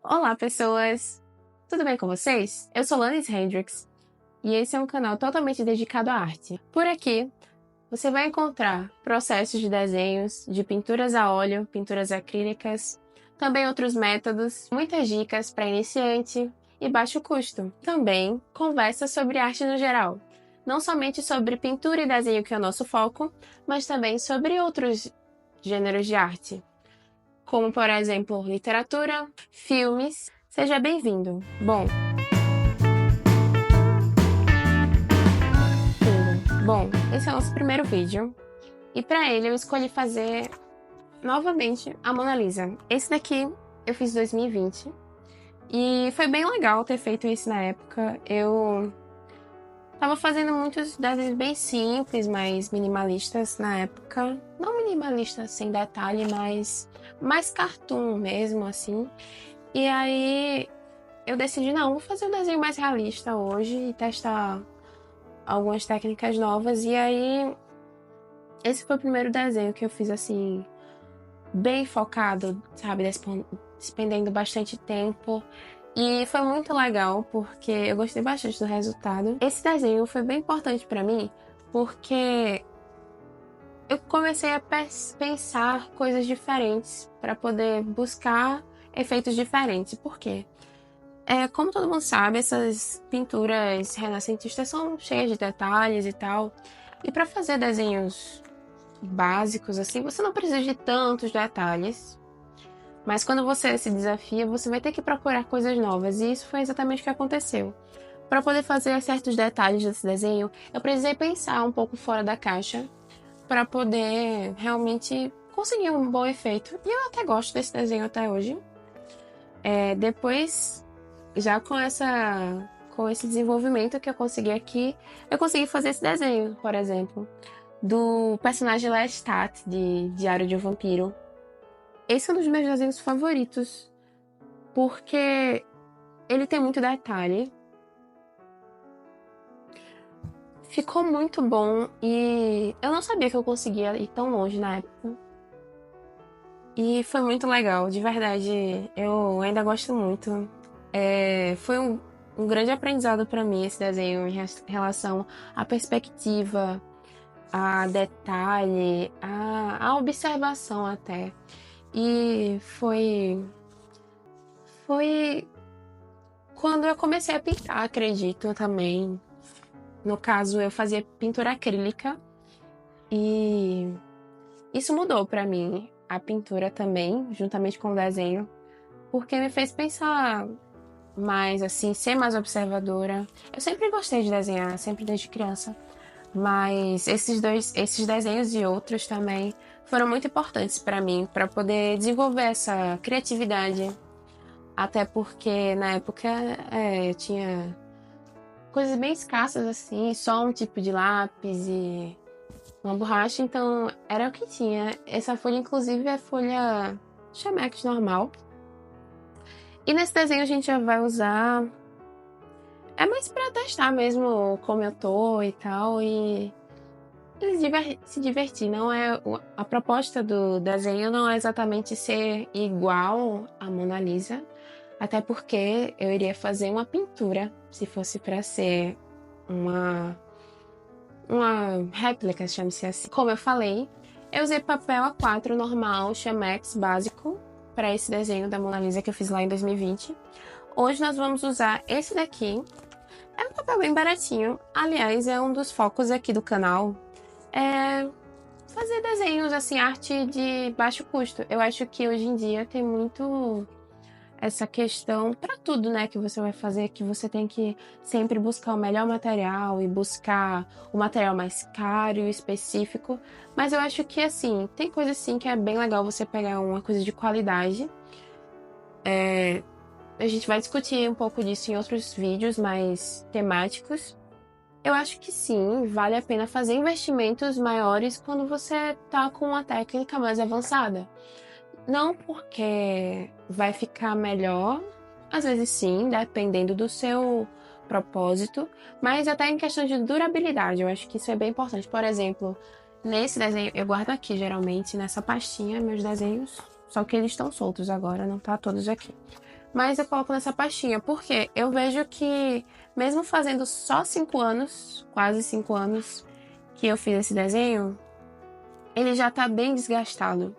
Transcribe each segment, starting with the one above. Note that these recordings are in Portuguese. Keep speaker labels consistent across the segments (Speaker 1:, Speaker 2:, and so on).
Speaker 1: Olá, pessoas! Tudo bem com vocês? Eu sou Lannis Hendricks e esse é um canal totalmente dedicado à arte. Por aqui, você vai encontrar processos de desenhos, de pinturas a óleo, pinturas acrílicas, também outros métodos, muitas dicas para iniciante e baixo custo. Também conversa sobre arte no geral, não somente sobre pintura e desenho, que é o nosso foco, mas também sobre outros gêneros de arte, como, por exemplo, literatura, filmes. Seja bem-vindo. Bom, esse é o nosso primeiro vídeo e para ele eu escolhi fazer novamente a Mona Lisa. Esse daqui eu fiz em 2020 e foi bem legal ter feito isso na época. Eu tava fazendo muitos desenhos bem simples, mais minimalistas na época. Não minimalista sem detalhe, mas mais cartoon mesmo, assim. E aí eu decidi, não, vou fazer um desenho mais realista hoje e testar algumas técnicas novas. E aí esse foi o primeiro desenho que eu fiz, assim, bem focado, sabe, despendendo bastante tempo. E foi muito legal, porque eu gostei bastante do resultado. Esse desenho foi bem importante pra mim, porque eu comecei a pensar coisas diferentes para poder buscar efeitos diferentes. Por quê? Como todo mundo sabe, essas pinturas renascentistas são cheias de detalhes e tal. E para fazer desenhos básicos assim, você não precisa de tantos detalhes. Mas quando você se desafia, você vai ter que procurar coisas novas. E isso foi exatamente o que aconteceu. Para poder fazer certos detalhes desse desenho, eu precisei pensar um pouco fora da caixa para poder realmente conseguir um bom efeito. E eu até gosto desse desenho até hoje. Depois, já com esse desenvolvimento que eu consegui aqui, eu consegui fazer esse desenho, por exemplo, do personagem Lestat de Diário de um Vampiro. Esse é um dos meus desenhos favoritos, porque ele tem muito detalhe. Ficou muito bom e eu não sabia que eu conseguia ir tão longe na época. E foi muito legal, de verdade, eu ainda gosto muito. Foi um grande aprendizado para mim esse desenho em relação à perspectiva, a detalhe, a observação até. E foi quando eu comecei a pintar, acredito, também. No caso, eu fazia pintura acrílica e isso mudou para mim, a pintura também, juntamente com o desenho, porque me fez pensar mais, assim, ser mais observadora. Eu sempre gostei de desenhar, sempre desde criança, mas esses desenhos e outros também foram muito importantes para mim, para poder desenvolver essa criatividade. Até porque na época tinha coisas bem escassas assim, só um tipo de lápis e uma borracha, então era o que tinha. Essa folha, inclusive, é folha Chemex normal. E nesse desenho a gente já vai usar. É mais pra testar mesmo como eu tô e tal, e se divertir. Não é a proposta do desenho não é exatamente ser igual a Mona Lisa, até porque eu iria fazer uma pintura se fosse para ser uma réplica, chame-se assim. Como eu falei, eu usei papel A4 normal, Chamex básico, para esse desenho da Mona Lisa que eu fiz lá em 2020. Hoje nós vamos usar esse daqui. É um papel bem baratinho. Aliás, é um dos focos aqui do canal. Fazer desenhos, assim, arte de baixo custo. Eu acho que hoje em dia tem muito essa questão para tudo, né, que você vai fazer, que você tem que sempre buscar o melhor material e buscar o material mais caro e específico. Mas eu acho que, assim, tem coisa assim que é bem legal você pegar uma coisa de qualidade. A gente vai discutir um pouco disso em outros vídeos mais temáticos. Eu acho que sim, vale a pena fazer investimentos maiores quando você tá com uma técnica mais avançada. Não porque vai ficar melhor, às vezes sim, dependendo do seu propósito, mas até em questão de durabilidade, eu acho que isso é bem importante. Por exemplo, nesse desenho, eu guardo aqui geralmente, nessa pastinha, meus desenhos, só que eles estão soltos agora, não tá todos aqui. mas eu coloco nessa pastinha, porque eu vejo que, mesmo fazendo só 5 anos, quase 5 anos, que eu fiz esse desenho, ele já tá bem desgastado.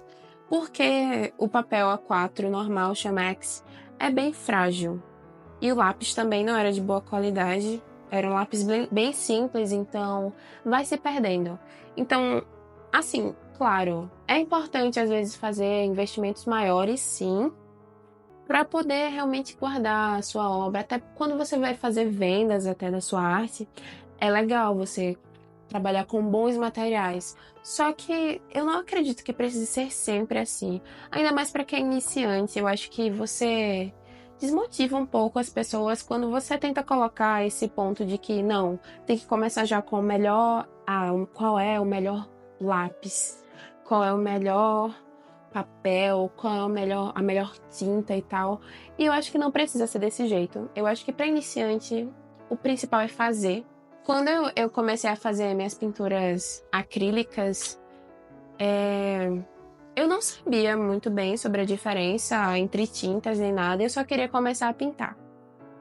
Speaker 1: Porque o papel A4 normal, Chamex, é bem frágil. E o lápis também não era de boa qualidade. Era um lápis bem simples, então vai se perdendo. Então, assim, claro, é importante às vezes fazer investimentos maiores, sim, para poder realmente guardar a sua obra. Até quando você vai fazer vendas até da sua arte, é legal você trabalhar com bons materiais. Só que eu não acredito que precise ser sempre assim. Ainda mais para quem é iniciante, eu acho que você desmotiva um pouco as pessoas quando você tenta colocar esse ponto de que não, tem que começar já com o melhor, qual é o melhor lápis, qual é o melhor papel, qual é a melhor tinta e tal. E eu acho que não precisa ser desse jeito. Eu acho que para iniciante, o principal é fazer. Quando eu comecei a fazer minhas pinturas acrílicas, eu não sabia muito bem sobre a diferença entre tintas nem nada, eu só queria começar a pintar.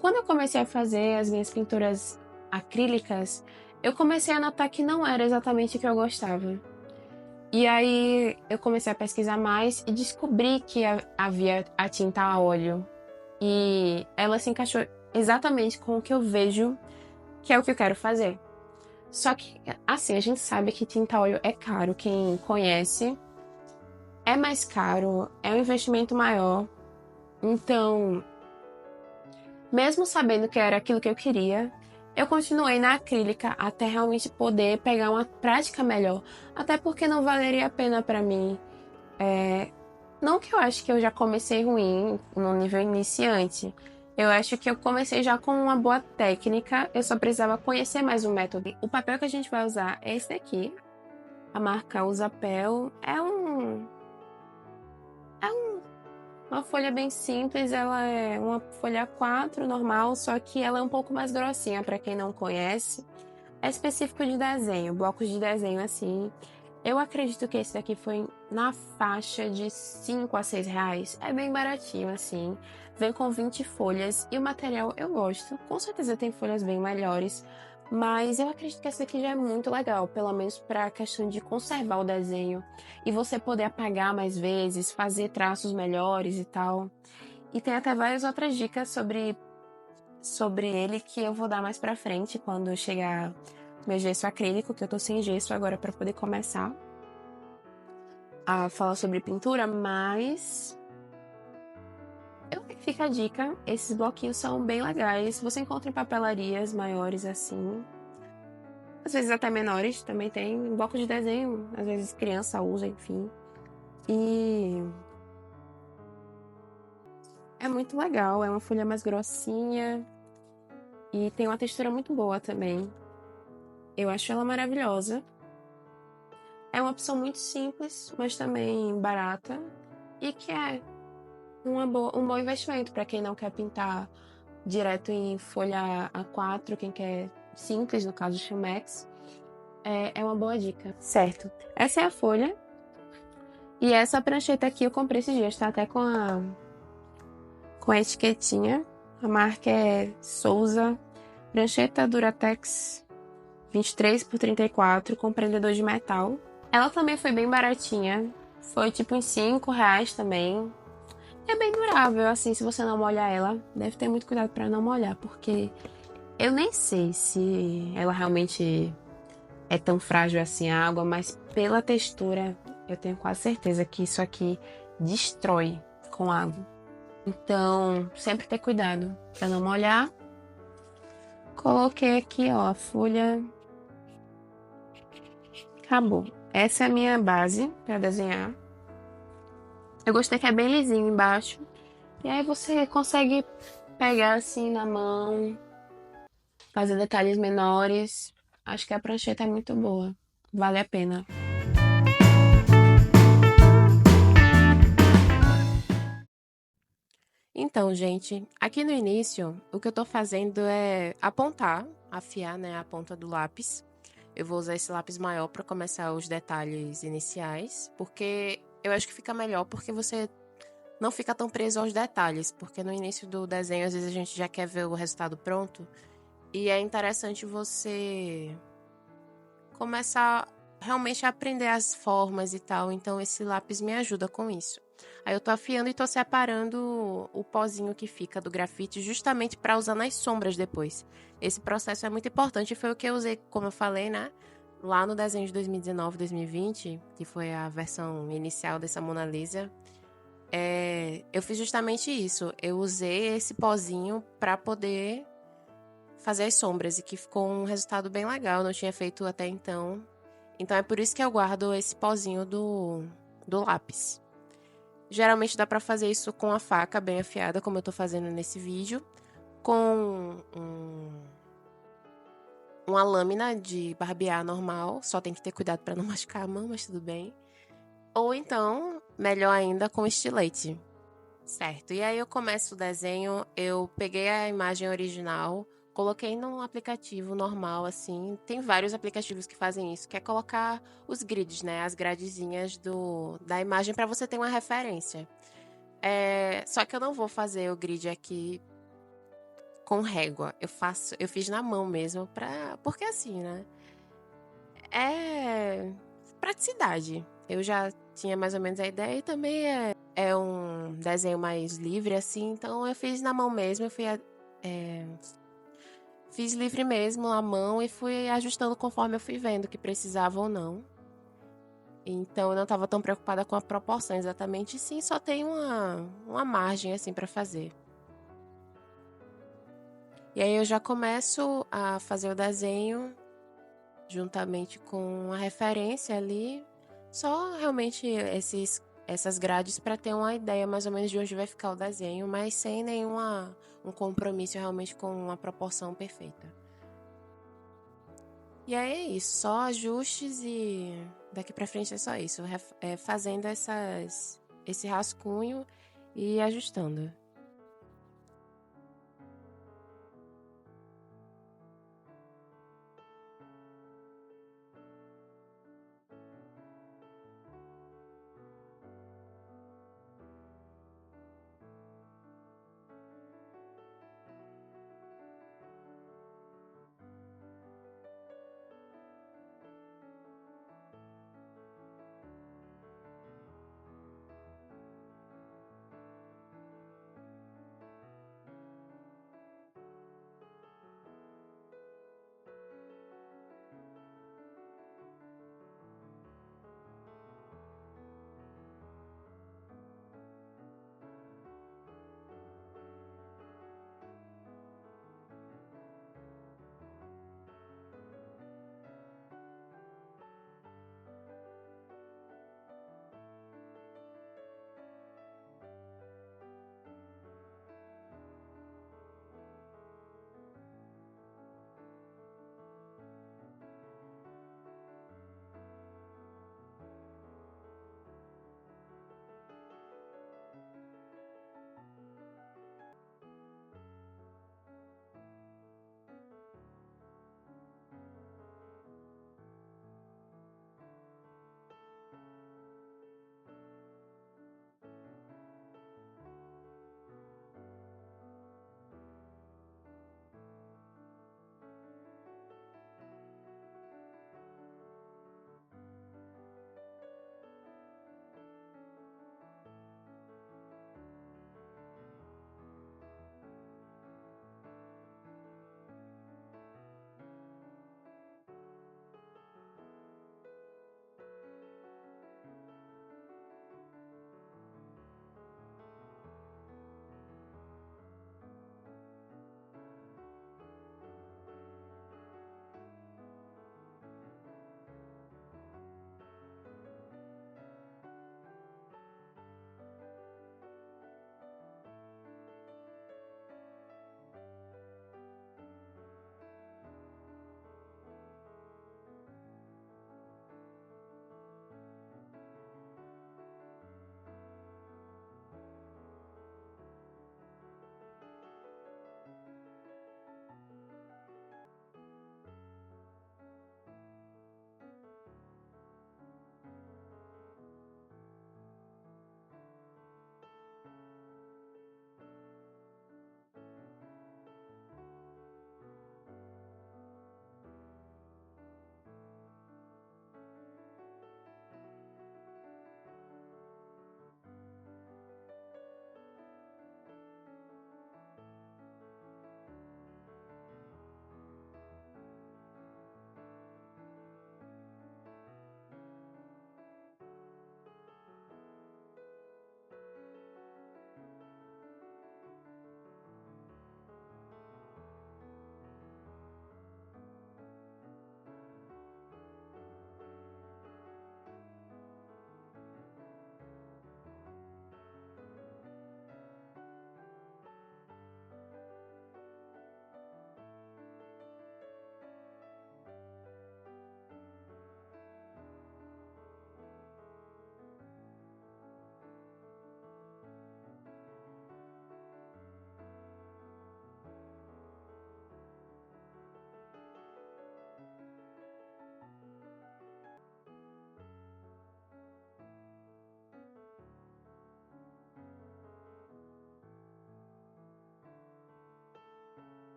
Speaker 1: Quando eu comecei a fazer as minhas pinturas acrílicas, eu comecei a notar que não era exatamente o que eu gostava. E aí eu comecei a pesquisar mais e descobri que havia a tinta a óleo. E ela se encaixou exatamente com o que eu vejo que é o que eu quero fazer. Só que, assim, a gente sabe que tinta a óleo é caro. Quem conhece, é mais caro, é um investimento maior. Então, mesmo sabendo que era aquilo que eu queria, eu continuei na acrílica até realmente poder pegar uma prática melhor. Até porque não valeria a pena pra mim. Não que eu acho que eu já comecei ruim no nível iniciante. Eu acho que eu comecei já com uma boa técnica, eu só precisava conhecer mais o método. O papel que a gente vai usar é esse daqui. A marca Usapel uma folha bem simples, ela é uma folha A4 normal, só que ela é um pouco mais grossinha para quem não conhece. É específico de desenho, blocos de desenho assim. Eu acredito que esse daqui foi na faixa de 5 a 6 reais. É bem baratinho assim. Vem com 20 folhas e o material eu gosto. Com certeza tem folhas bem melhores, mas eu acredito que essa daqui já é muito legal, pelo menos para a questão de conservar o desenho e você poder apagar mais vezes, fazer traços melhores e tal. E tem até várias outras dicas sobre ele que eu vou dar mais pra frente quando chegar meu gesso acrílico, que eu tô sem gesso agora para poder começar a falar sobre pintura, mas fica a dica, esses bloquinhos são bem legais. Você encontra em papelarias maiores assim, às vezes até menores, também tem bloco de desenho, às vezes criança usa, enfim. E é muito legal, é uma folha mais grossinha e tem uma textura muito boa também. Eu acho ela maravilhosa. É uma opção muito simples, mas também barata e que é um bom investimento para quem não quer pintar direto em folha A4, quem quer simples, no caso do Chamex, é uma boa dica. Certo, essa é a folha e essa prancheta aqui eu comprei esses dias, tá até com a etiquetinha. A marca é Souza, prancheta Duratex 23 por 34 com prendedor de metal. Ela também foi bem baratinha, foi tipo uns 5 reais também. É bem durável, assim, se você não molhar ela. Deve ter muito cuidado para não molhar, porque eu nem sei se ela realmente é tão frágil assim a água, mas pela textura eu tenho quase certeza que isso aqui destrói com água. Então, sempre ter cuidado para não molhar. Coloquei aqui, ó, a folha. Acabou. Essa é a minha base para desenhar. Eu gostei que é bem lisinho embaixo. E aí você consegue pegar assim na mão, fazer detalhes menores. Acho que a prancheta é muito boa. Vale a pena. Então, gente, aqui no início, o que eu tô fazendo é apontar, afiar, né, a ponta do lápis. Eu vou usar esse lápis maior para começar os detalhes iniciais, porque eu acho que fica melhor porque você
Speaker 2: não fica tão preso aos detalhes, porque no início do desenho, às vezes a gente já quer ver o resultado pronto, e é interessante você começar realmente a aprender as formas e tal, então esse lápis me ajuda com isso. Aí eu tô afiando e tô separando o pozinho que fica do grafite justamente para usar nas sombras depois. Esse processo é muito importante e foi o que eu usei, como eu falei, né? Lá no desenho de 2019, 2020, que foi a versão inicial dessa Mona Lisa, eu fiz justamente isso. Eu usei esse pozinho para poder fazer as sombras e que ficou um resultado bem legal. Eu não tinha feito até então. Então é por isso que eu guardo esse pozinho do lápis. Geralmente dá pra fazer isso com a faca bem afiada, como eu tô fazendo nesse vídeo, com uma lâmina de barbear normal, só tem que ter cuidado pra não machucar a mão, mas tudo bem. Ou então, melhor ainda, com estilete. Certo, e aí eu começo o desenho, eu peguei a imagem original, coloquei num aplicativo normal, assim, tem vários aplicativos que fazem isso, que é colocar os grids, né, as gradezinhas da imagem para você ter uma referência. Só que eu não vou fazer o grid aqui com régua, eu fiz na mão mesmo, porque assim, né, é praticidade. Eu já tinha mais ou menos a ideia e também é um desenho mais livre, assim, então eu fiz na mão mesmo, fiz livre mesmo a mão e fui ajustando conforme eu fui vendo que precisava ou não. Então eu não estava tão preocupada com a proporção exatamente, sim, só tem uma margem assim para fazer. E aí eu já começo a fazer o desenho juntamente com a referência ali, só realmente essas grades para ter uma ideia mais ou menos de onde vai ficar o desenho, mas sem um compromisso realmente com uma proporção perfeita. E aí é isso, só ajustes e daqui para frente é só isso, fazendo esse rascunho e ajustando.